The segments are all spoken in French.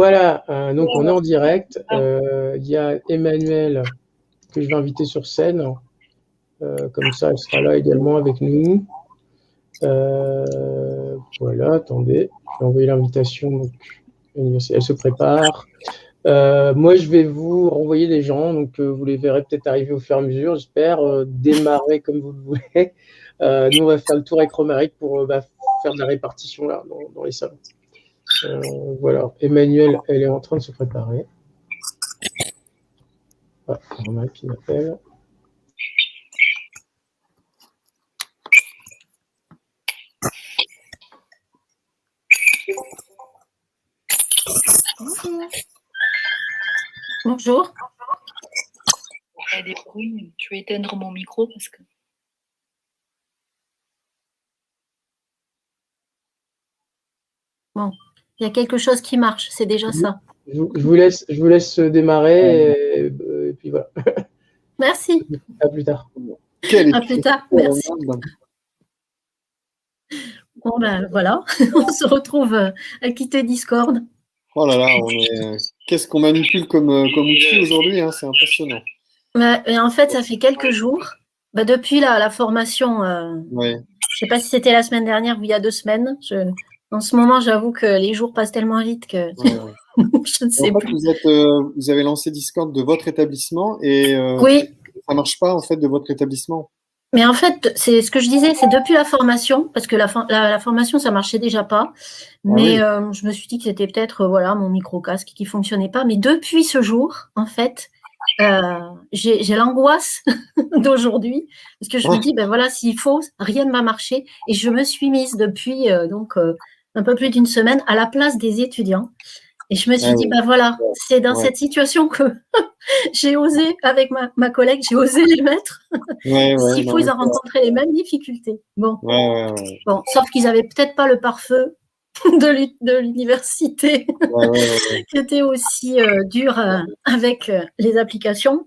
Voilà, donc on est en direct. Il y a Emmanuelle que je vais inviter sur scène. Comme ça, elle sera là également avec nous. Voilà, attendez, je vais envoyer l'invitation. Donc, elle se prépare. Moi, je vais vous renvoyer des gens, donc vous les verrez peut-être arriver au fur et à mesure, j'espère. Démarrer comme vous le voulez. Nous, on va faire le tour avec Romaric pour faire de la répartition là, dans les salons. Voilà, Emmanuelle, elle est en train de se préparer. Ah, Romaric qui m'appelle. Bonjour. Il y a des bruits, je vais éteindre mon micro parce que. Bon, il y a quelque chose qui marche, c'est déjà ça. Je vous laisse démarrer et puis voilà. Merci. À plus tard. À plus tard, merci. Bon ben voilà, on se retrouve à quitter Discord. Oh là là, qu'est-ce qu'on manipule comme outil aujourd'hui, hein, c'est impressionnant. Et en fait, ça fait quelques jours, depuis la formation, ouais. Je ne sais pas si c'était la semaine dernière ou il y a 2 semaines. En ce moment, j'avoue que les jours passent tellement vite que je ne sais plus. Vous avez lancé Discord de votre établissement et oui. Ça ne marche pas en fait de votre établissement. Mais en fait, c'est ce que je disais, c'est depuis la formation, parce que la formation, ça marchait déjà pas. Mais je me suis dit que c'était peut-être mon micro-casque qui fonctionnait pas. Mais depuis ce jour, en fait, j'ai l'angoisse d'aujourd'hui, parce que je me dis, s'il faut, rien ne va marcher. Et je me suis mise depuis un peu plus d'une semaine à la place des étudiants. Et je me suis dit, c'est dans cette situation que j'ai osé, avec ma collègue, j'ai osé les mettre. S'il faut, ils ont rencontré les mêmes difficultés. Bon, sauf qu'ils n'avaient peut-être pas le pare-feu de l'université qui était aussi dur avec les applications.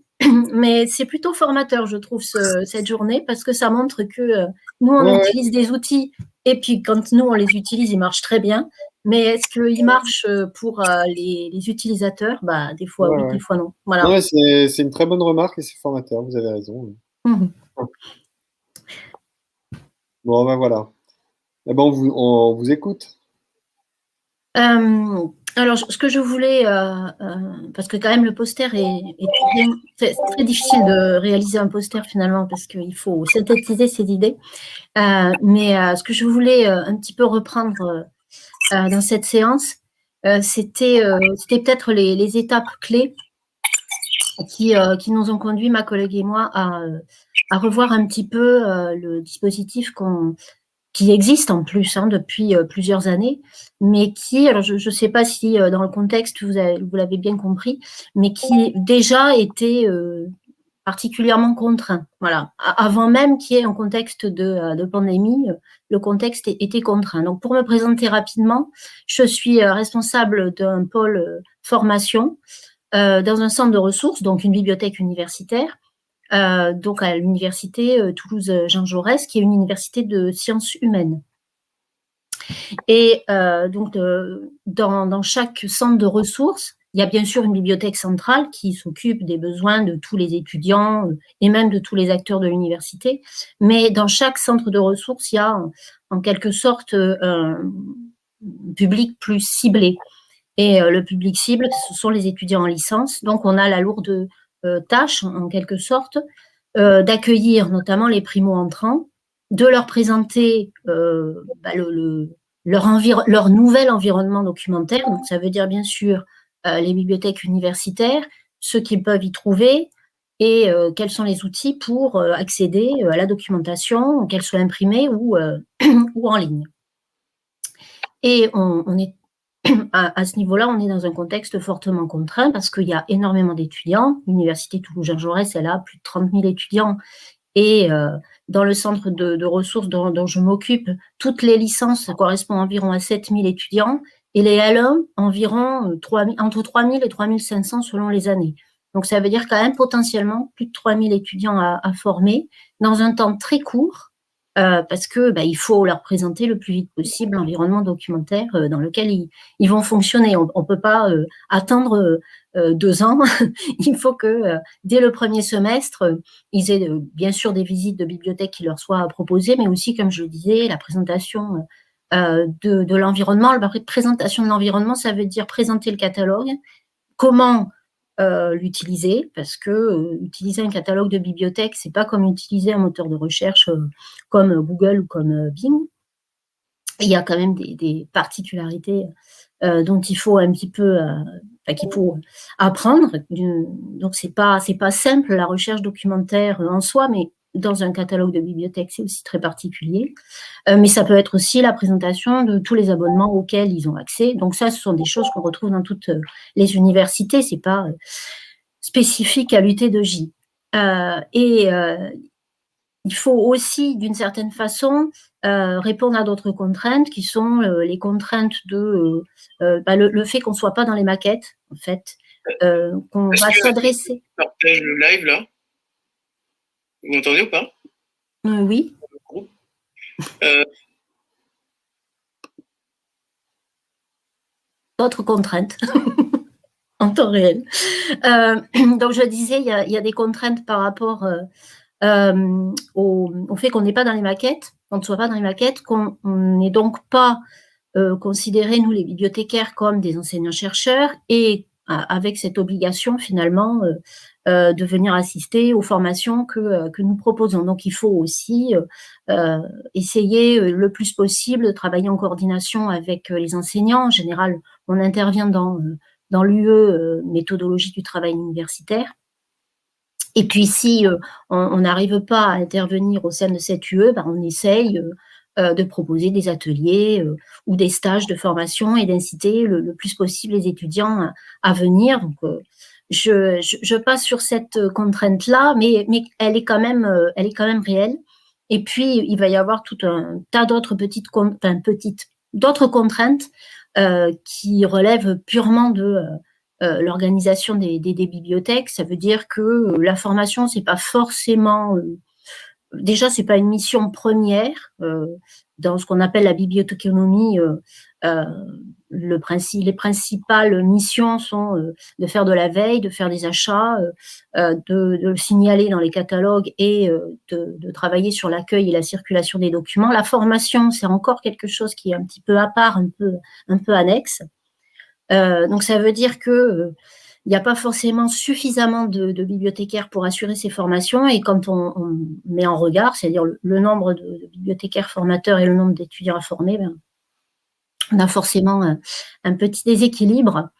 Mais c'est plutôt formateur, je trouve, cette journée, parce que ça montre que nous, on utilise des outils, et puis quand nous, on les utilise, ils marchent très bien. Mais est-ce qu'ils marchent pour les utilisateurs? Des fois oui, des fois non. Voilà. Ouais, c'est une très bonne remarque et c'est formateur, vous avez raison. Bon, voilà. Eh ben, on vous écoute. Alors, ce que je voulais, parce que quand même le poster c'est très difficile de réaliser un poster finalement, parce qu'il faut synthétiser ses idées. Mais ce que je voulais un petit peu reprendre dans cette séance, c'était peut-être les étapes clés qui nous ont conduit, ma collègue et moi, à revoir un petit peu le dispositif qui existe en plus depuis plusieurs années, mais qui, alors je ne sais pas si dans le contexte vous l'avez bien compris, mais qui déjà était particulièrement contraint. Voilà. Avant même qu'il y ait un contexte de pandémie, le contexte était contraint. Donc, pour me présenter rapidement, je suis responsable d'un pôle formation dans un centre de ressources, donc une bibliothèque universitaire, donc à l'université Toulouse-Jean Jaurès, qui est une université de sciences humaines. Et donc, dans chaque centre de ressources, il y a bien sûr une bibliothèque centrale qui s'occupe des besoins de tous les étudiants et même de tous les acteurs de l'université. Mais dans chaque centre de ressources, il y a en quelque sorte un public plus ciblé. Et le public cible, ce sont les étudiants en licence. Donc, on a la lourde tâche, en quelque sorte, d'accueillir notamment les primo-entrants, de leur présenter leur nouvel environnement documentaire. Donc, ça veut dire bien sûr les bibliothèques universitaires, ce qu'ils peuvent y trouver et quels sont les outils pour accéder à la documentation, qu'elle soit imprimée ou en ligne. Et on est à ce niveau-là, on est dans un contexte fortement contraint parce qu'il y a énormément d'étudiants. L'université Toulouse-Jean Jaurès, elle a plus de 30 000 étudiants. Et dans le centre de ressources dont je m'occupe, toutes les licences, ça correspond environ à 7 000 étudiants. Et les L1, environ entre 3 000 et 3 500 selon les années. Donc, ça veut dire quand même potentiellement plus de 3 000 étudiants à former dans un temps très court parce que il faut leur présenter le plus vite possible l'environnement documentaire dans lequel ils vont fonctionner. On ne peut pas attendre 2 ans. Il faut que dès le premier semestre, ils aient bien sûr des visites de bibliothèque qui leur soient proposées, mais aussi, comme je le disais, la présentation de l'environnement. La présentation de l'environnement, ça veut dire présenter le catalogue, comment l'utiliser, parce que utiliser un catalogue de bibliothèque, c'est pas comme utiliser un moteur de recherche comme Google ou comme Bing. Il y a quand même des particularités dont il faut un petit peu, qu'il faut apprendre. Donc c'est pas simple la recherche documentaire en soi, mais dans un catalogue de bibliothèque, c'est aussi très particulier. Mais ça peut être aussi la présentation de tous les abonnements auxquels ils ont accès. Donc ça, ce sont des choses qu'on retrouve dans toutes les universités. C'est pas spécifique à l'UT2J. Il faut aussi, d'une certaine façon, répondre à d'autres contraintes qui sont les contraintes de le fait qu'on ne soit pas dans les maquettes, en fait, qu'on va s'adresser. Partage le live là. Vous m'entendez ou pas? Oui. D'autres contraintes en temps réel. Donc, je disais, il y a des contraintes par rapport au fait qu'on n'est pas dans les maquettes, qu'on ne soit pas dans les maquettes, qu'on n'est donc pas considérés, nous, les bibliothécaires, comme des enseignants-chercheurs et avec cette obligation, finalement, de venir assister aux formations que nous proposons. Donc, il faut aussi essayer le plus possible de travailler en coordination avec les enseignants. En général, on intervient dans l'UE méthodologie du travail universitaire. Et puis, si on n'arrive pas à intervenir au sein de cette UE, on essaye de proposer des ateliers ou des stages de formation et d'inciter le plus possible les étudiants à venir. Donc, je passe sur cette contrainte-là, mais elle est quand même réelle. Et puis, il va y avoir tout un tas d'autres d'autres contraintes qui relèvent purement de l'organisation des bibliothèques. Ça veut dire que la formation, c'est pas forcément déjà, c'est pas une mission première dans ce qu'on appelle la bibliothéconomie. Les principales missions sont de faire de la veille, de faire des achats, de signaler dans les catalogues et de travailler sur l'accueil et la circulation des documents. La formation, c'est encore quelque chose qui est un petit peu à part, un peu annexe. Donc, ça veut dire que il n'y a pas forcément suffisamment de bibliothécaires pour assurer ces formations. Et quand on met en regard, c'est-à-dire le nombre de bibliothécaires formateurs et le nombre d'étudiants à former, on a forcément un petit déséquilibre.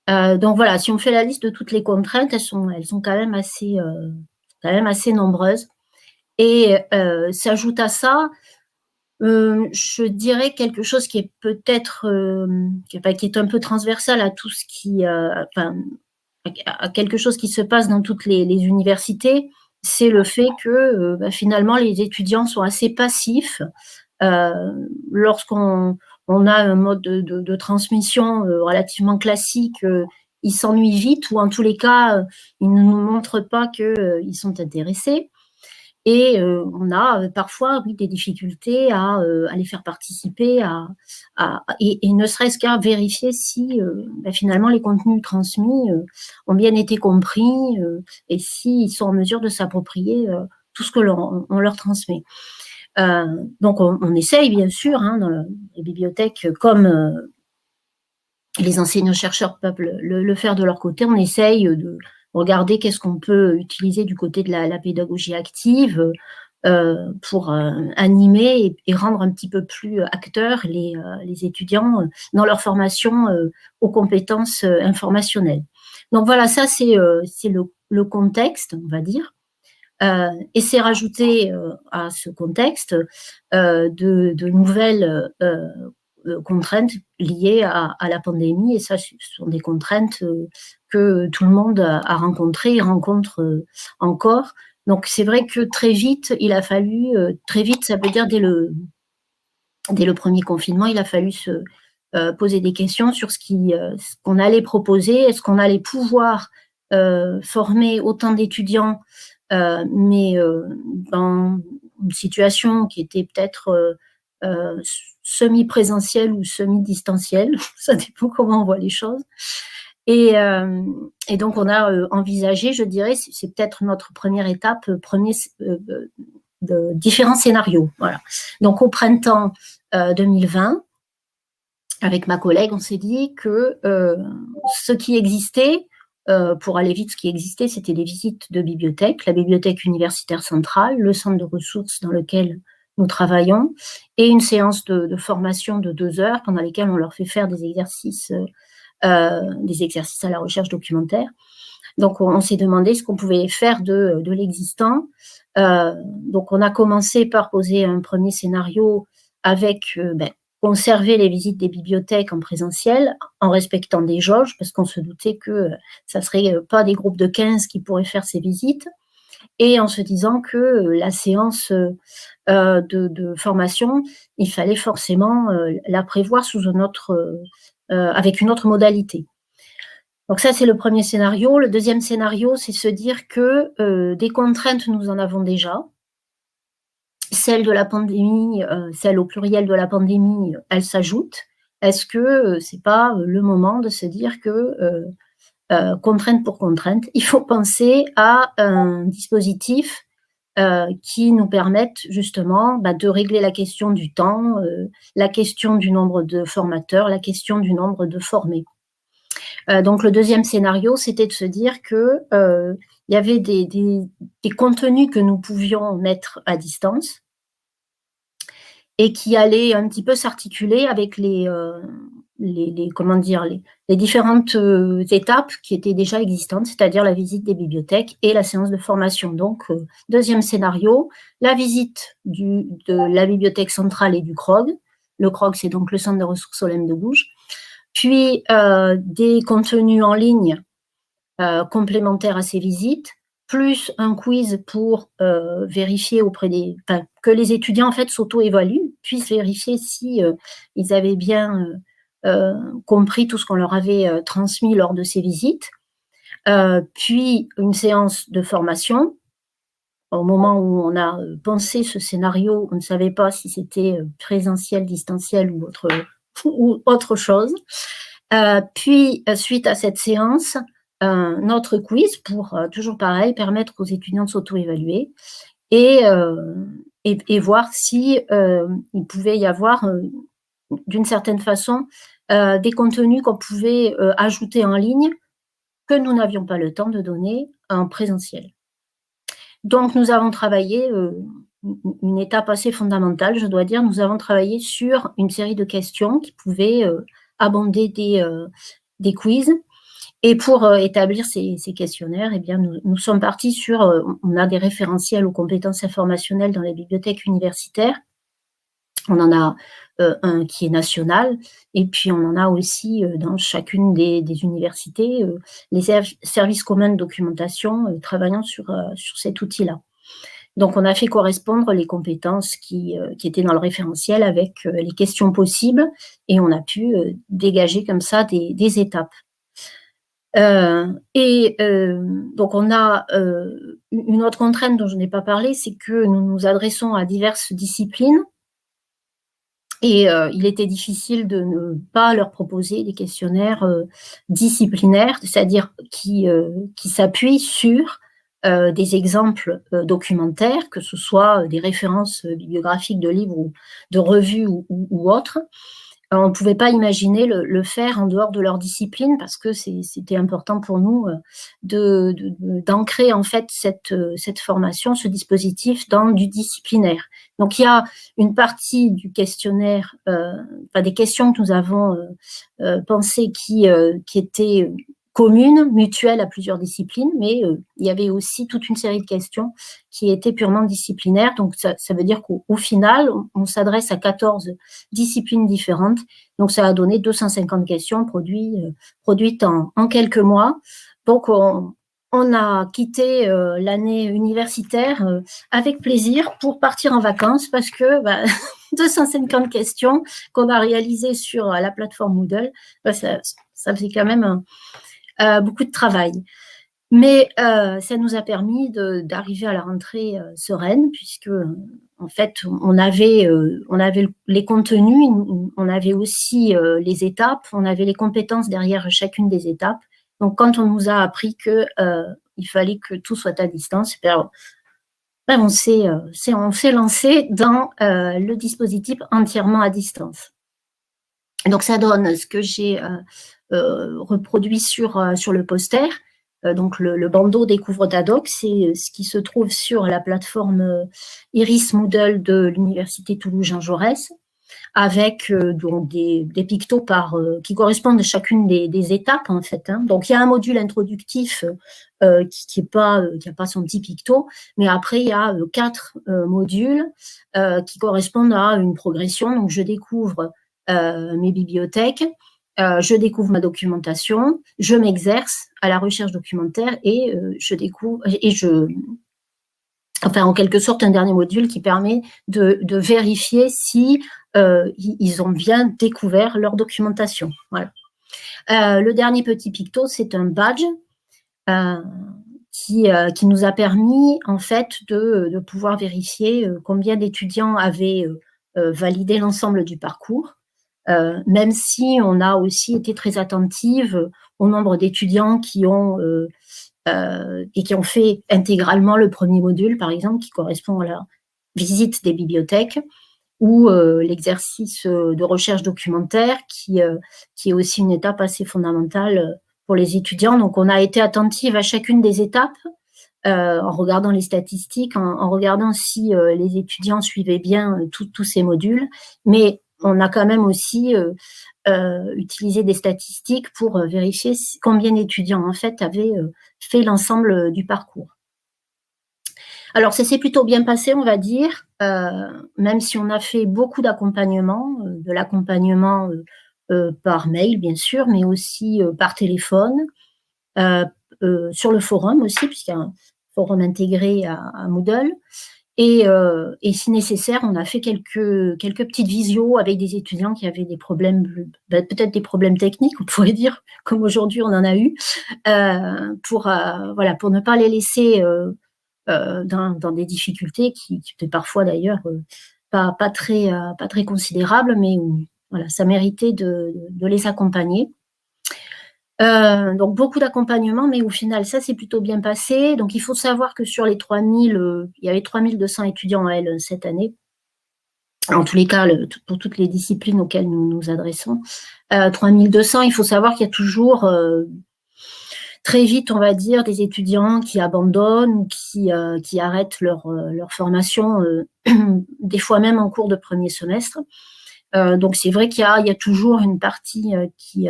Donc voilà, si on fait la liste de toutes les contraintes, elles sont quand même assez nombreuses. Et s'ajoute à ça, je dirais quelque chose qui est peut-être qui est un peu transversal à tout ce qui à quelque chose qui se passe dans toutes les universités, c'est le fait que finalement les étudiants sont assez passifs lorsqu'on a un mode de transmission relativement classique. Ils s'ennuient vite ou en tous les cas ils ne nous montrent pas qu'ils sont intéressés. Et on a parfois des difficultés à les faire participer et ne serait-ce qu'à vérifier si finalement les contenus transmis ont bien été compris et s'ils sont en mesure de s'approprier tout ce que on leur transmet. Donc on essaye bien sûr dans les bibliothèques comme les enseignants-chercheurs peuvent le faire de leur côté, on essaye de regarder qu'est-ce qu'on peut utiliser du côté de la pédagogie active pour animer et rendre un petit peu plus acteurs les étudiants dans leur formation aux compétences informationnelles. Donc voilà, ça c'est le contexte, on va dire. Et c'est rajouter à ce contexte de nouvelles contraintes liées à la pandémie, et ça, ce sont des contraintes que tout le monde a rencontrées et rencontre encore. Donc, c'est vrai que très vite, il a fallu, très vite, ça veut dire dès le premier confinement, il a fallu se poser des questions sur ce qu'on allait proposer, est-ce qu'on allait pouvoir former autant d'étudiants, mais une situation qui était peut-être semi-présentielle ou semi-distancielle, ça dépend comment on voit les choses. Et donc, on a envisagé, je dirais, c'est peut-être notre première étape, de différents scénarios. Voilà. Donc, au printemps 2020, avec ma collègue, on s'est dit que ce qui existait, pour aller vite, ce qui existait, c'était les visites de bibliothèques, la bibliothèque universitaire centrale, le centre de ressources dans lequel nous travaillons, et une séance de formation de 2 heures pendant lesquelles on leur fait faire des exercices à la recherche documentaire. Donc, on s'est demandé ce qu'on pouvait faire de l'existant. Donc, on a commencé par poser un premier scénario avec conserver les visites des bibliothèques en présentiel en respectant des jauges, parce qu'on se doutait que ça ne serait pas des groupes de 15 qui pourraient faire ces visites, et en se disant que la séance de formation, il fallait forcément la prévoir avec une autre modalité. Donc ça, c'est le premier scénario. Le deuxième scénario, c'est se dire que des contraintes, nous en avons déjà. Celle de la pandémie, celle au pluriel de la pandémie, elle s'ajoute. Est-ce que c'est pas le moment de se dire que contrainte pour contrainte, il faut penser à un dispositif qui nous permette justement de régler la question du temps, la question du nombre de formateurs, la question du nombre de formés. Donc le deuxième scénario, c'était de se dire que il y avait des contenus que nous pouvions mettre à distance et qui allaient un petit peu s'articuler avec les différentes étapes qui étaient déjà existantes, c'est-à-dire la visite des bibliothèques et la séance de formation. Donc, deuxième scénario, la visite de la bibliothèque centrale et du CROG. Le CROG, c'est donc le centre de ressources Olemme de Gouges. Puis, des contenus en ligne complémentaires à ces visites, plus un quiz pour vérifier que les étudiants en fait s'auto-évaluent, puissent vérifier si ils avaient bien compris tout ce qu'on leur avait transmis lors de ces visites. Puis une séance de formation. Au moment où on a pensé ce scénario, on ne savait pas si c'était présentiel, distanciel ou autre chose. Puis, suite à cette séance, notre quiz pour, toujours pareil, permettre aux étudiants de s'auto-évaluer et voir si il pouvait y avoir, d'une certaine façon, des contenus qu'on pouvait ajouter en ligne que nous n'avions pas le temps de donner en présentiel. Donc, nous avons travaillé une étape assez fondamentale, je dois dire. Nous avons travaillé sur une série de questions qui pouvaient abonder des quiz. Et pour établir ces questionnaires, eh bien, nous sommes partis sur, on a des référentiels aux compétences informationnelles dans les bibliothèques universitaires. On en a un qui est national, et puis on en a aussi dans chacune des universités, les services communs de documentation travaillant sur cet outil-là. Donc, on a fait correspondre les compétences qui étaient dans le référentiel avec les questions possibles, et on a pu dégager comme ça des étapes. Donc, on a une autre contrainte dont je n'ai pas parlé, c'est que nous nous adressons à diverses disciplines et il était difficile de ne pas leur proposer des questionnaires disciplinaires, c'est-à-dire qui s'appuient sur des exemples documentaires, que ce soit des références bibliographiques de livres ou de revues ou autres. On ne pouvait pas imaginer le faire en dehors de leur discipline parce que c'était important pour nous d'ancrer en fait cette formation, ce dispositif dans du disciplinaire. Donc il y a une partie du questionnaire, des questions que nous avons pensées qui étaient communes, mutuelles à plusieurs disciplines, mais il y avait aussi toute une série de questions qui étaient purement disciplinaires. Donc, ça veut dire qu'au final, on s'adresse à 14 disciplines différentes. Donc, ça a donné 250 questions produites en quelques mois. Donc, on a quitté l'année universitaire avec plaisir pour partir en vacances parce que 250 questions qu'on a réalisées sur la plateforme Moodle, ça faisait quand même beaucoup de travail. Mais ça nous a permis d'arriver à la rentrée sereine, puisque en fait, on avait les contenus, on avait aussi les étapes, on avait les compétences derrière chacune des étapes. Donc, quand on nous a appris que il fallait que tout soit à distance, on s'est lancé dans le dispositif entièrement à distance. Donc, ça donne ce que j'ai reproduit sur le poster. Donc, le bandeau Découvre ta doc, c'est ce qui se trouve sur la plateforme Iris Moodle de l'Université Toulouse-Jean Jaurès, avec donc des pictos qui correspondent à chacune des étapes, en fait. Hein. Donc, il y a un module introductif qui n'a pas son petit picto, mais après, il y a 4 modules qui correspondent à une progression. Donc, je découvre mes bibliothèques, je découvre ma documentation, je m'exerce à la recherche documentaire et enfin, en quelque sorte, un dernier module qui permet de vérifier si ils ont bien découvert leur documentation. Voilà. Le dernier petit picto, c'est un badge qui nous a permis, en fait, de pouvoir vérifier combien d'étudiants avaient validé l'ensemble du parcours. Même si on a aussi été très attentive au nombre d'étudiants qui ont fait intégralement le premier module, par exemple, qui correspond à la visite des bibliothèques, ou l'exercice de recherche documentaire, qui est aussi une étape assez fondamentale pour les étudiants. Donc, on a été attentive à chacune des étapes, en regardant les statistiques, en regardant si les étudiants suivaient bien tous ces modules, mais on a quand même aussi utilisé des statistiques pour vérifier combien d'étudiants en fait avaient fait l'ensemble du parcours. Alors, ça s'est plutôt bien passé, on va dire, même si on a fait beaucoup d'accompagnement, de l'accompagnement par mail, bien sûr, mais aussi par téléphone, sur le forum aussi, puisqu'il y a un forum intégré à Moodle. Et si nécessaire, on a fait quelques petites visios avec des étudiants qui avaient des problèmes, peut-être des problèmes techniques, on pourrait dire, comme aujourd'hui on en a eu, pour ne pas les laisser dans des difficultés qui étaient parfois d'ailleurs pas très considérables, mais où voilà, ça méritait de les accompagner. Donc beaucoup d'accompagnement, mais au final, ça s'est plutôt bien passé. Donc il faut savoir que sur les 3000, il y avait 3200 étudiants à L cette année. En tous les cas, pour toutes les disciplines auxquelles nous nous adressons. 3200, il faut savoir qu'il y a toujours très vite, on va dire, des étudiants qui abandonnent ou qui arrêtent leur formation, des fois même en cours de premier semestre. Donc c'est vrai qu'il y a toujours une partie qui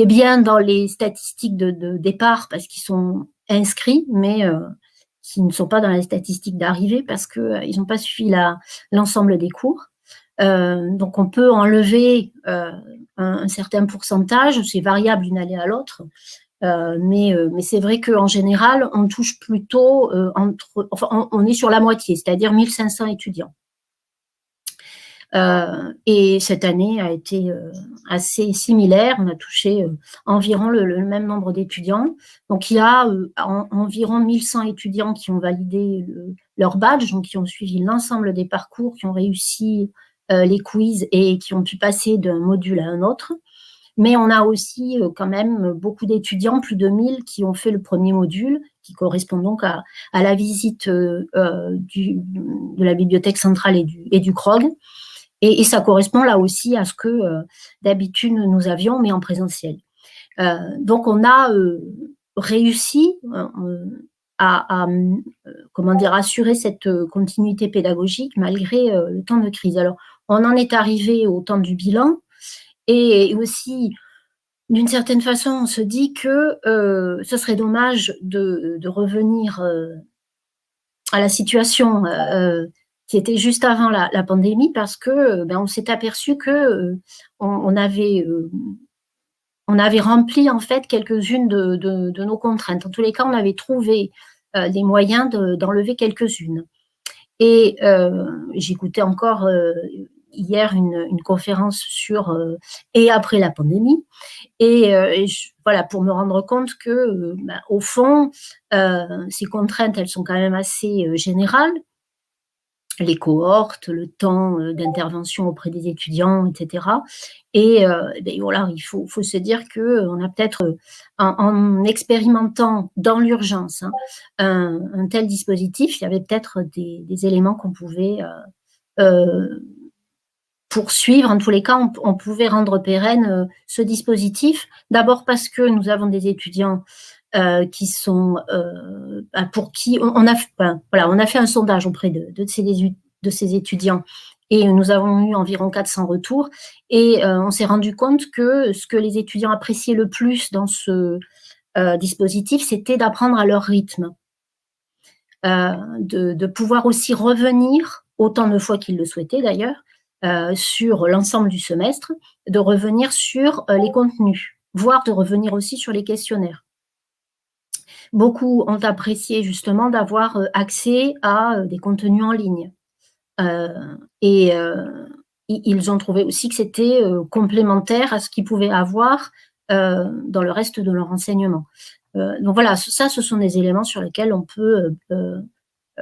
est bien dans les statistiques de départ parce qu'ils sont inscrits, mais qui ne sont pas dans les statistiques d'arrivée parce qu'ils n'ont pas suivi l'ensemble des cours. Donc, on peut enlever un certain pourcentage, c'est variable d'une année à l'autre, mais c'est vrai qu'en général, on touche plutôt on est sur la moitié, c'est-à-dire 1500 étudiants. Et cette année a été assez similaire. On a touché environ le même nombre d'étudiants. Donc, il y a environ 1100 étudiants qui ont validé leur badge, donc qui ont suivi l'ensemble des parcours, qui ont réussi les quiz et qui ont pu passer d'un module à un autre. Mais on a aussi quand même beaucoup d'étudiants, plus de 1000, qui ont fait le premier module, qui correspond donc à la visite de la bibliothèque centrale et du CROG. Et ça correspond là aussi à ce que d'habitude nous avions, mais en présentiel. Donc, on a réussi à assurer cette continuité pédagogique malgré le temps de crise. Alors, on en est arrivé au temps du bilan et aussi, d'une certaine façon, on se dit que ce serait dommage de revenir à la situation qui était juste avant la pandémie parce que on s'est aperçu que on avait rempli en fait quelques-unes de nos contraintes. En tous les cas, on avait trouvé des moyens d'enlever quelques-unes. Et j'écoutais encore hier une conférence sur et après la pandémie. Voilà, pour me rendre compte que, au fond, ces contraintes, elles sont quand même assez générales. Les cohortes, le temps d'intervention auprès des étudiants, etc. Et voilà, il faut se dire qu'on a peut-être, en expérimentant dans l'urgence un tel dispositif, il y avait peut-être des éléments qu'on pouvait poursuivre. En tous les cas, on pouvait rendre pérenne ce dispositif. D'abord parce que nous avons des étudiants qui sont pour qui on a fait un sondage auprès de ces étudiants et nous avons eu environ 400 retours et on s'est rendu compte que ce que les étudiants appréciaient le plus dans ce dispositif, c'était d'apprendre à leur rythme, de pouvoir aussi revenir autant de fois qu'ils le souhaitaient d'ailleurs sur l'ensemble du semestre, de revenir sur les contenus, voire de revenir aussi sur les questionnaires. Beaucoup ont apprécié justement d'avoir accès à des contenus en ligne. Ils ont trouvé aussi que c'était complémentaire à ce qu'ils pouvaient avoir dans le reste de leur enseignement. Donc voilà, ça, ce sont des éléments sur lesquels on peut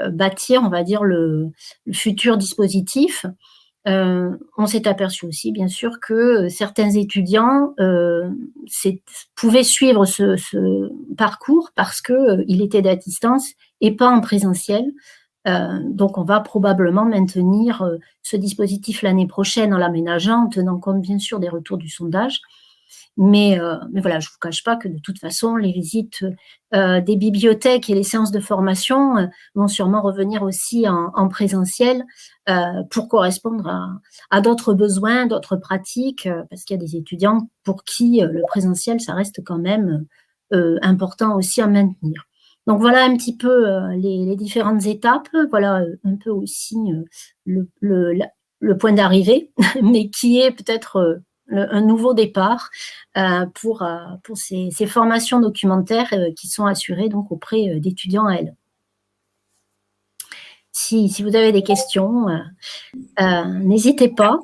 bâtir, on va dire, le futur dispositif. On s'est aperçu aussi, bien sûr, que certains étudiants pouvaient suivre ce parcours parce qu'il était à distance et pas en présentiel. Donc, on va probablement maintenir ce dispositif l'année prochaine en l'aménageant, en tenant compte, bien sûr, des retours du sondage. Mais voilà, je ne vous cache pas que de toute façon, les visites des bibliothèques et les séances de formation vont sûrement revenir aussi en présentiel pour correspondre à d'autres besoins, d'autres pratiques, parce qu'il y a des étudiants pour qui le présentiel, ça reste quand même important aussi à maintenir. Donc voilà un petit peu les différentes étapes, voilà un peu aussi le point d'arrivée, mais qui est peut-être un nouveau départ pour ces formations documentaires qui sont assurées donc auprès d'étudiants à elle. Si vous avez des questions, n'hésitez pas.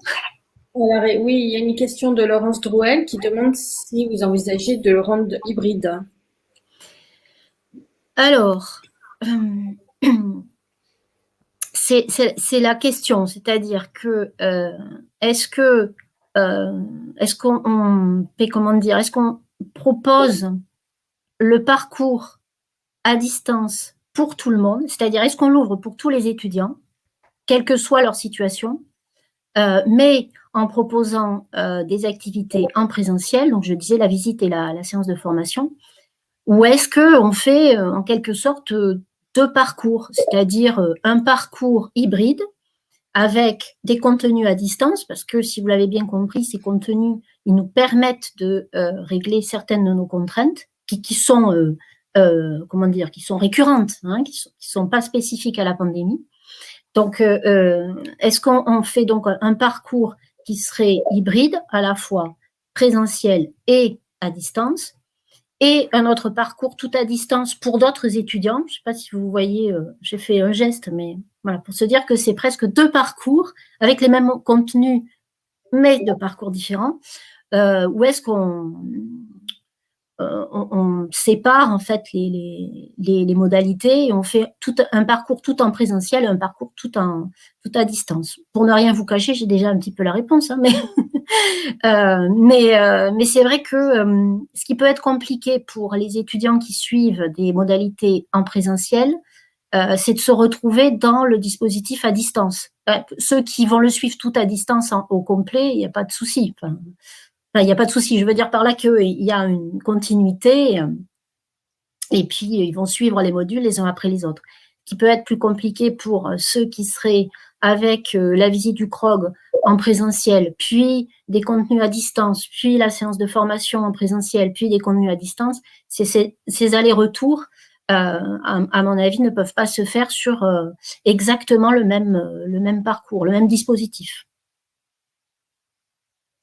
Alors, oui, il y a une question de Laurence Drouel qui demande si vous envisagez de le rendre hybride. Alors, c'est la question, c'est-à-dire que est-ce qu'on fait, comment dire, est-ce qu'on propose le parcours à distance pour tout le monde, c'est-à-dire est-ce qu'on l'ouvre pour tous les étudiants, quelle que soit leur situation, mais en proposant des activités en présentiel, donc je disais la visite et la séance de formation, ou est-ce qu'on fait en quelque sorte deux parcours, c'est-à-dire un parcours hybride avec des contenus à distance, parce que si vous l'avez bien compris, ces contenus, ils nous permettent de régler certaines de nos contraintes qui sont, comment dire, qui sont récurrentes, hein, qui sont pas spécifiques à la pandémie. Donc, est-ce qu'on fait donc un parcours qui serait hybride, à la fois présentiel et à distance, et un autre parcours tout à distance pour d'autres étudiants. Je ne sais pas si vous voyez, j'ai fait un geste, mais voilà, pour se dire que c'est presque deux parcours avec les mêmes contenus, mais de parcours différents. Où est-ce qu'on sépare en fait les modalités et on fait un parcours tout en présentiel et un parcours tout à distance. Pour ne rien vous cacher, j'ai déjà un petit peu la réponse, hein, mais c'est vrai que ce qui peut être compliqué pour les étudiants qui suivent des modalités en présentiel, c'est de se retrouver dans le dispositif à distance. Ceux qui vont le suivre tout à distance au complet, il n'y a pas de souci. Il n'y a pas de souci. Je veux dire par là qu'il y a une continuité et puis ils vont suivre les modules les uns après les autres. Ce qui peut être plus compliqué pour ceux qui seraient avec la visite du CROG en présentiel, puis des contenus à distance, puis la séance de formation en présentiel, puis des contenus à distance, ces allers-retours, à mon avis, ne peuvent pas se faire sur exactement le même parcours, le même dispositif.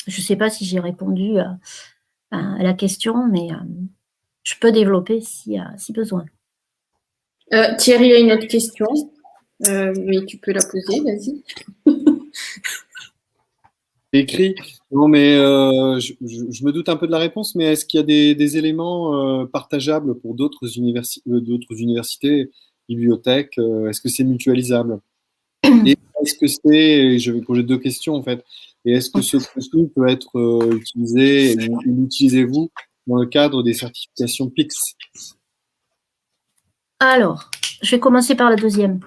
Je ne sais pas si j'ai répondu à la question, mais je peux développer si besoin. Thierry a une autre question, mais tu peux la poser, vas-y. Écrit. Non, mais je me doute un peu de la réponse, mais est-ce qu'il y a des éléments partageables pour d'autres universités, bibliothèques? Est-ce que c'est mutualisable? Et est-ce que je vais poser deux questions en fait, et est-ce que ce contenu peut être utilisé, ou l'utilisez-vous dans le cadre des certifications PIX? Alors, je vais commencer par la deuxième.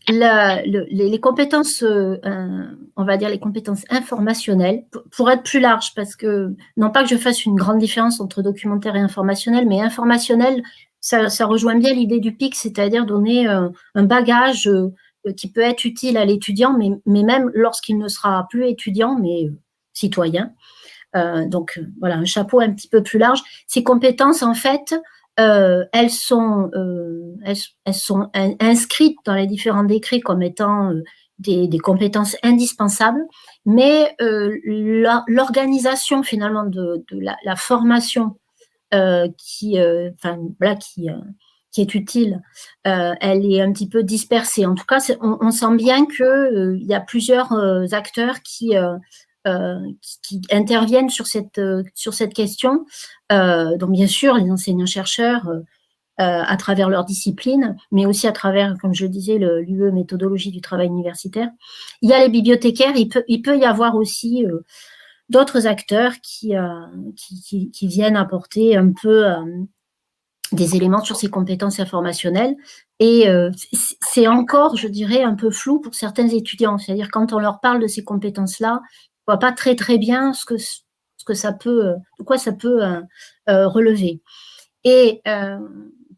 Les compétences, on va dire les compétences informationnelles, pour être plus large, parce que, non pas que je fasse une grande différence entre documentaire et informationnel, mais informationnel, ça rejoint bien l'idée du PIC, c'est-à-dire donner un bagage qui peut être utile à l'étudiant, mais même lorsqu'il ne sera plus étudiant, mais citoyen. Donc, voilà, un chapeau un petit peu plus large. Ces compétences, en fait, elles sont inscrites dans les différents décrets comme étant des compétences indispensables, mais l'organisation finalement de la formation qui est utile, elle est un petit peu dispersée. En tout cas, on sent bien qu'il y a plusieurs acteurs qui interviennent sur cette question. Donc, bien sûr, les enseignants-chercheurs à travers leur discipline, mais aussi à travers, comme je le disais, l'UE méthodologie du travail universitaire. Il y a les bibliothécaires, il peut y avoir aussi d'autres acteurs qui viennent apporter un peu des éléments sur ces compétences informationnelles. Et c'est encore, je dirais, un peu flou pour certains étudiants. C'est-à-dire, quand on leur parle de ces compétences-là, on ne voit pas très, très bien ce que ça peut, de quoi ça peut relever. Et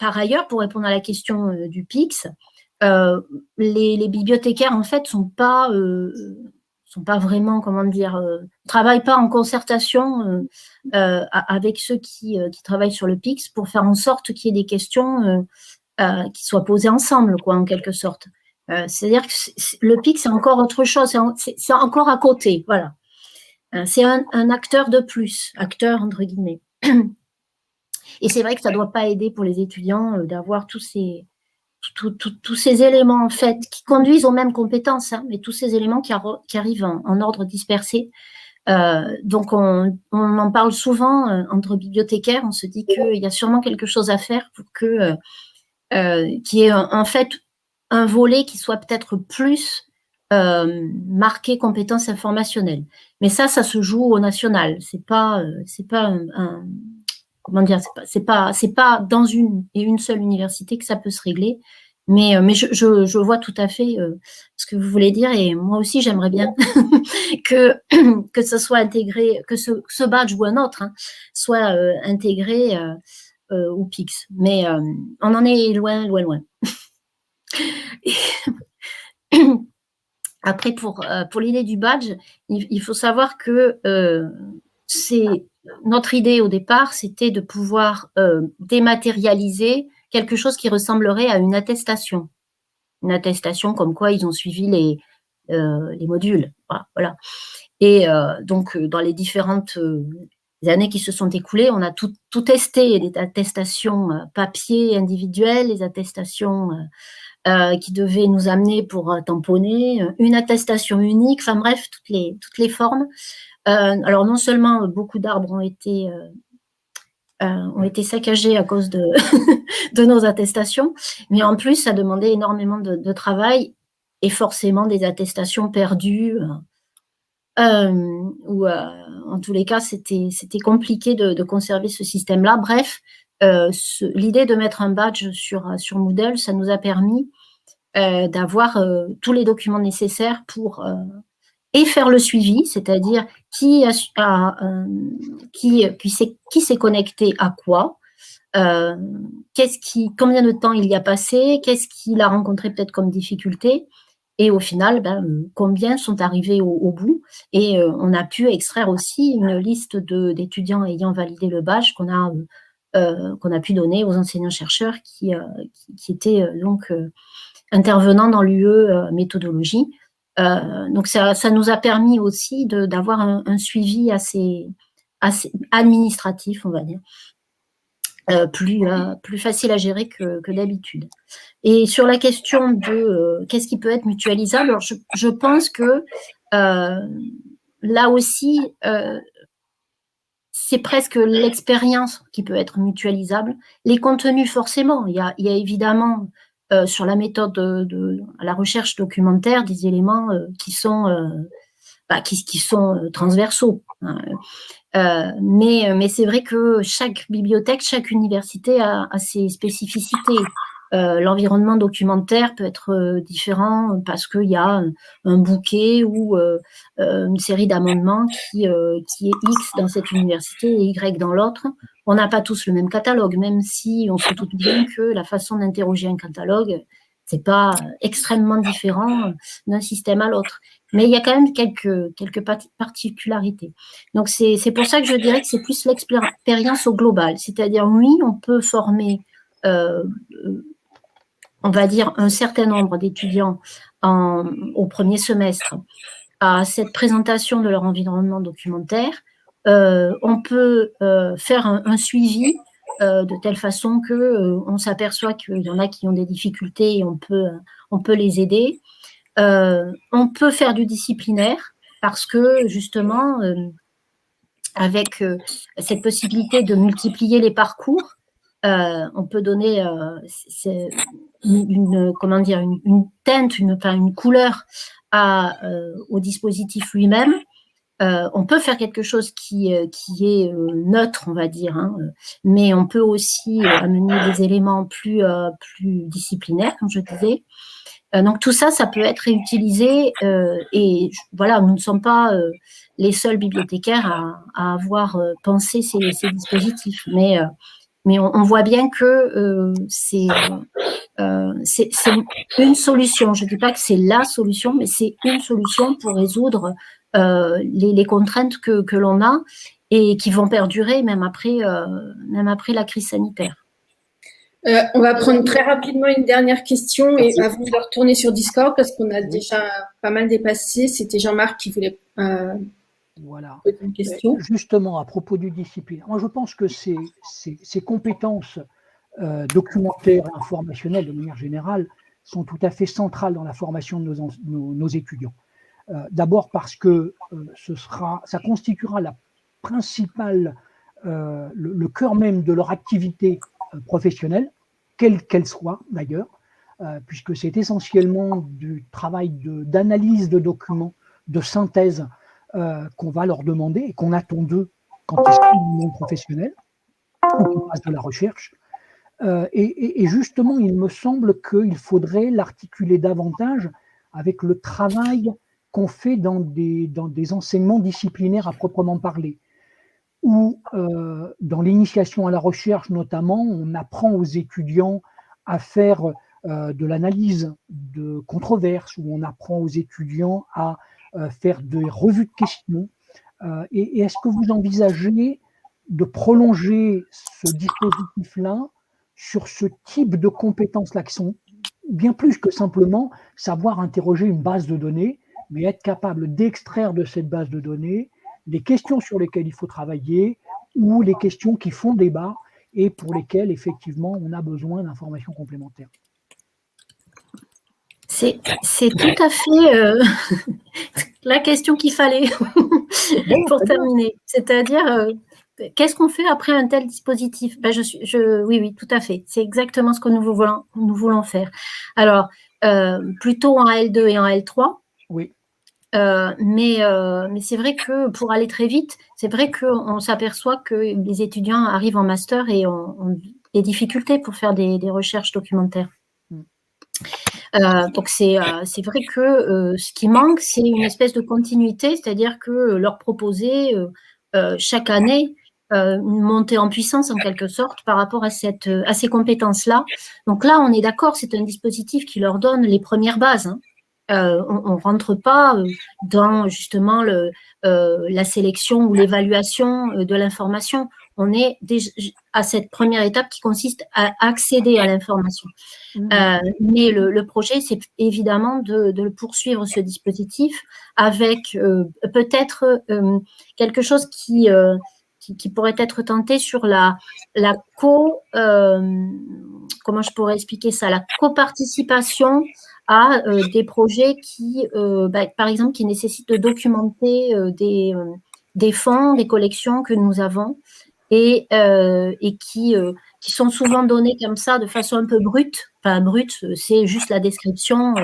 par ailleurs, pour répondre à la question du PIX, les bibliothécaires, en fait, sont pas vraiment, comment dire, travaillent pas en concertation avec ceux qui travaillent sur le PIX pour faire en sorte qu'il y ait des questions qui soient posées ensemble, quoi, en quelque sorte. C'est-à-dire que le PIX, c'est encore autre chose, c'est encore à côté, voilà. C'est un acteur de plus, acteur entre guillemets. Et c'est vrai que ça ne doit pas aider pour les étudiants d'avoir tous ces éléments en fait qui conduisent aux mêmes compétences, hein, mais tous ces éléments qui arrivent en ordre dispersé. Donc on en parle souvent entre bibliothécaires. On se dit qu'il y a sûrement quelque chose à faire pour qu'il y ait en fait un volet qui soit peut-être plus marqué compétences informationnelles. Mais ça se joue au national. C'est pas comment dire, c'est pas dans une seule université que ça peut se régler. Mais je vois tout à fait ce que vous voulez dire, et moi aussi j'aimerais bien que ce soit intégré, que ce badge ou un autre soit intégré au PIX. Mais on en est loin. Après, pour l'idée du badge, il faut savoir que notre idée au départ, c'était de pouvoir dématérialiser quelque chose qui ressemblerait à une attestation. Une attestation comme quoi ils ont suivi les modules. Voilà. Et donc, dans les différentes années qui se sont écoulées, on a tout testé, les attestations papier individuelles, les attestations qui devaient nous amener pour tamponner, une attestation unique, enfin bref, toutes les formes. Alors, non seulement beaucoup d'arbres ont été saccagés à cause de, de nos attestations, mais en plus, ça demandait énormément de travail et forcément des attestations perdues. Ou en tous les cas, c'était compliqué de conserver ce système-là. Bref, l'idée de mettre un badge sur Moodle, ça nous a permis d'avoir tous les documents nécessaires pour et faire le suivi, c'est-à-dire qui s'est connecté à quoi, combien de temps il y a passé, qu'est-ce qu'il a rencontré peut-être comme difficulté, et au final, combien sont arrivés au bout. Et on a pu extraire aussi une liste d'étudiants ayant validé le badge qu'on a pu donner aux enseignants-chercheurs qui étaient donc intervenants dans l'UE méthodologie. Donc ça nous a permis aussi d'avoir un suivi assez administratif, on va dire. plus facile à gérer que d'habitude. Et sur la question de qu'est-ce qui peut être mutualisable, alors je pense que là aussi, c'est presque l'expérience qui peut être mutualisable. Les contenus, forcément, il y a évidemment sur la méthode de la recherche documentaire des éléments qui sont transversaux. Mais c'est vrai que chaque bibliothèque, chaque université a ses spécificités. L'environnement documentaire peut être différent parce qu'il y a un bouquet ou une série d'amendements qui est X dans cette université et Y dans l'autre. On n'a pas tous le même catalogue, même si on se doute bien que la façon d'interroger un catalogue, c'est pas extrêmement différent d'un système à l'autre. Mais il y a quand même quelques particularités. Donc, c'est pour ça que je dirais que c'est plus l'expérience au global. C'est-à-dire, oui, on peut former, on va dire, un certain nombre d'étudiants au premier semestre à cette présentation de leur environnement documentaire. On peut faire un suivi de telle façon qu'on s'aperçoit qu'il y en a qui ont des difficultés et on peut les aider. On peut faire du disciplinaire parce que justement, avec cette possibilité de multiplier les parcours, on peut donner une teinte, une couleur au dispositif lui-même. On peut faire quelque chose qui est neutre, on va dire, hein, mais on peut aussi amener des éléments plus disciplinaires, comme je disais. Donc tout ça, ça peut être réutilisé et voilà, nous ne sommes pas les seuls bibliothécaires à avoir pensé ces dispositifs, mais on voit bien que c'est une solution. Je ne dis pas que c'est la solution, mais c'est une solution pour résoudre les contraintes que l'on a et qui vont perdurer même après la crise sanitaire. On va prendre très rapidement une dernière question et avant de retourner sur Discord parce qu'on a déjà pas mal dépassé. C'était Jean-Marc qui voulait poser une question. Justement, à propos du disciplinaire, moi je pense que ces compétences documentaires et informationnelles de manière générale sont tout à fait centrales dans la formation de nos étudiants. D'abord parce que ça constituera la principale, le cœur même de leur activité professionnelle, quelle qu'elle soit d'ailleurs, puisque c'est essentiellement du travail d'analyse de documents, de synthèse qu'on va leur demander et qu'on attend d'eux quand ils sont dans le monde professionnel ou qu'on fasse de la recherche. Et justement, il me semble qu'il faudrait l'articuler davantage avec le travail qu'on fait dans des enseignements disciplinaires à proprement parler, où dans l'initiation à la recherche notamment, on apprend aux étudiants à faire de l'analyse de controverses, où on apprend aux étudiants à faire des revues de questions. Et est-ce que vous envisagez de prolonger ce dispositif-là sur ce type de compétences-là qui sont bien plus que simplement savoir interroger une base de données, mais être capable d'extraire de cette base de données les questions sur lesquelles il faut travailler ou les questions qui font débat et pour lesquelles, effectivement, on a besoin d'informations complémentaires. C'est tout à fait la question qu'il fallait pour terminer. C'est-à-dire, qu'est-ce qu'on fait après un tel dispositif? Oui, tout à fait. C'est exactement ce que nous voulons faire. Alors, plutôt en L2 et en L3. Oui. Mais c'est vrai que pour aller très vite, c'est vrai qu'on s'aperçoit que les étudiants arrivent en master et ont des difficultés pour faire des recherches documentaires. Donc c'est vrai que ce qui manque, c'est une espèce de continuité, c'est-à-dire que leur proposer chaque année une montée en puissance en quelque sorte par rapport à ces compétences-là. Donc là, on est d'accord, c'est un dispositif qui leur donne les premières bases. Hein. On ne rentre pas dans justement la sélection ou l'évaluation de l'information. On est déjà à cette première étape qui consiste à accéder à l'information. Mais le projet, c'est évidemment de poursuivre ce dispositif avec peut-être quelque chose qui qui pourrait être tenté sur la comment je pourrais expliquer ça, la coparticipation à des projets qui, par exemple, qui nécessitent de documenter des fonds, des collections que nous avons et qui sont souvent donnés comme ça de façon un peu brute. Enfin, brute, c'est juste la description,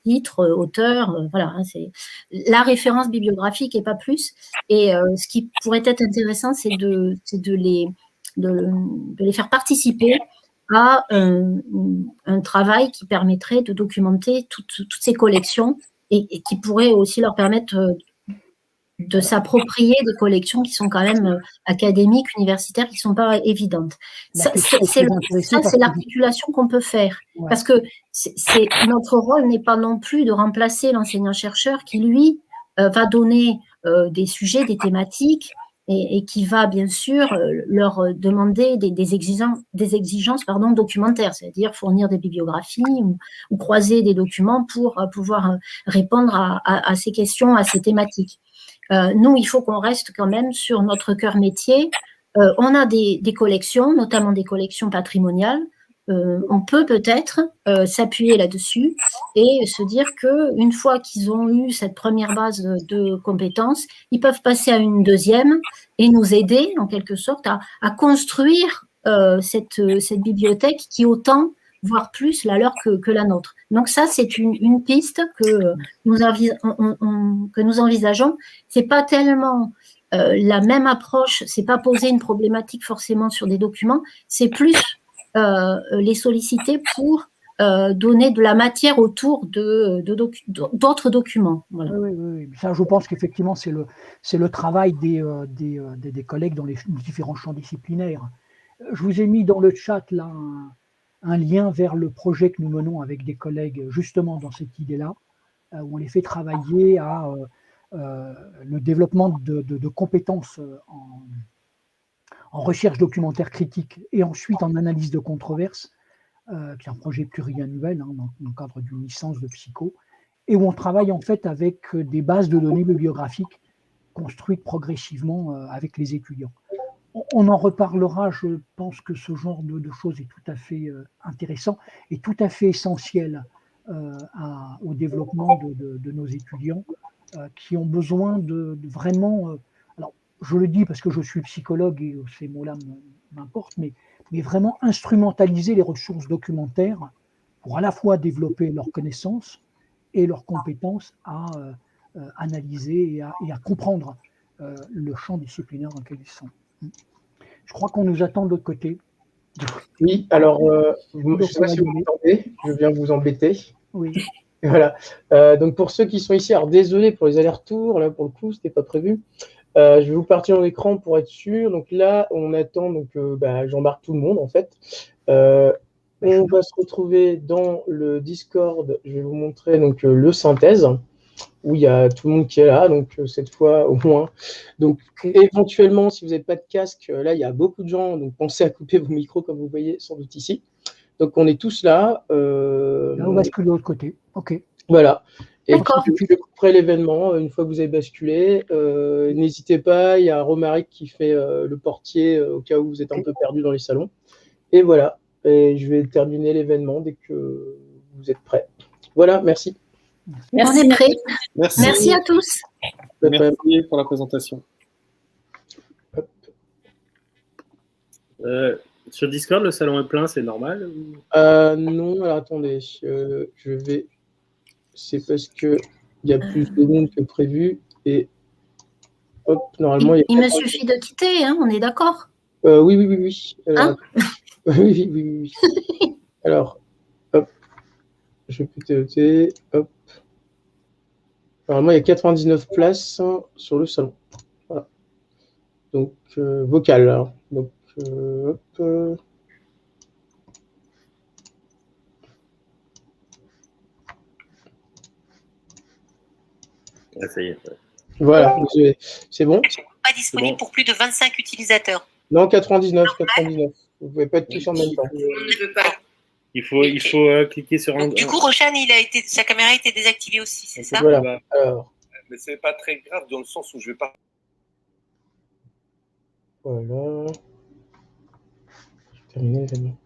titre, auteur, voilà, hein, c'est la référence bibliographique et pas plus. Et ce qui pourrait être intéressant, c'est de les faire participer à un travail qui permettrait de documenter toutes ces collections et qui pourrait aussi leur permettre de s'approprier des collections qui sont quand même académiques, universitaires, qui ne sont pas évidentes. Ça, c'est l'articulation qu'on peut faire. Ouais. Parce que notre rôle n'est pas non plus de remplacer l'enseignant-chercheur qui, lui, va donner des sujets, des thématiques, et qui va bien sûr leur demander des exigences documentaires, c'est-à-dire fournir des bibliographies ou croiser des documents pour pouvoir répondre à ces questions, à ces thématiques. Nous, il faut qu'on reste quand même sur notre cœur métier. On a des collections, notamment des collections patrimoniales. On peut peut-être s'appuyer là-dessus et se dire qu'une fois qu'ils ont eu cette première base de compétences, ils peuvent passer à une deuxième et nous aider, en quelque sorte, à construire cette bibliothèque qui autant, voire plus, la leur que la nôtre. Donc ça, c'est une piste que nous envisageons. C'est pas tellement la même approche, c'est pas poser une problématique forcément sur des documents, c'est plus les solliciter pour donner de la matière autour d'autres documents. Voilà. Oui. Ça, je pense qu'effectivement, c'est le travail des collègues dans les différents champs disciplinaires. Je vous ai mis dans le chat là un lien vers le projet que nous menons avec des collègues justement dans cette idée-là, où on les fait travailler à le développement de compétences en recherche documentaire critique et ensuite en analyse de controverses, qui est un projet pluriannuel dans le cadre d'une licence de psycho, et où on travaille en fait avec des bases de données bibliographiques construites progressivement avec les étudiants. On en reparlera, je pense que ce genre de choses est tout à fait intéressant et tout à fait essentiel au développement de nos étudiants qui ont besoin de vraiment... alors, je le dis parce que je suis psychologue et ces mots-là m'importent, mais vraiment instrumentaliser les ressources documentaires pour à la fois développer leurs connaissances et leurs compétences à analyser et à comprendre le champ disciplinaire dans lequel ils sont. Je crois qu'on nous attend de l'autre côté. Oui, alors, je ne sais pas si vous m'entendez, je viens vous embêter. Oui. Voilà. Donc, pour ceux qui sont ici, alors désolé pour les allers-retours, là, pour le coup, ce n'était pas prévu. Je vais vous partir en écran pour être sûr. Donc là, on attend, j'embarque tout le monde, en fait. On va se retrouver dans le Discord. Je vais vous montrer donc, le synthèse, où il y a tout le monde qui est là, donc cette fois au moins. Donc éventuellement, si vous n'avez pas de casque, là il y a beaucoup de gens, donc pensez à couper vos micros comme vous voyez sans doute ici. Donc on est tous là. Là on bascule de l'autre côté. Ok. Voilà. Et puis je couperai l'événement une fois que vous avez basculé. N'hésitez pas, il y a Romaric qui fait le portier au cas où vous êtes un peu perdu dans les salons. Et voilà. Et je vais terminer l'événement dès que vous êtes prêts. Voilà, merci. Merci. On est prêts. Merci à tous. Merci pour la présentation. Sur Discord, le salon est plein, c'est normal Non, alors attendez, je vais. C'est parce qu'il y a plus de monde que prévu et hop, normalement. Il me suffit de quitter, hein, on est d'accord Oui. Alors, oui. Alors, hop, je peux noter, hop. Normalement, il y a 99 places sur le salon. Voilà. Donc, vocal. Alors. Donc, hop. Ah, ça y est. Voilà, c'est bon. Pas disponible pour plus de 25 utilisateurs. Non, 99. Vous ne pouvez pas être tous en même temps. On ne veut pas. Il faut cliquer sur un. Du coup, Roshan, sa caméra a été désactivée aussi, c'est ça? Voilà. Alors. Mais c'est pas très grave dans le sens où je vais pas. Voilà. J'ai terminé l'événement.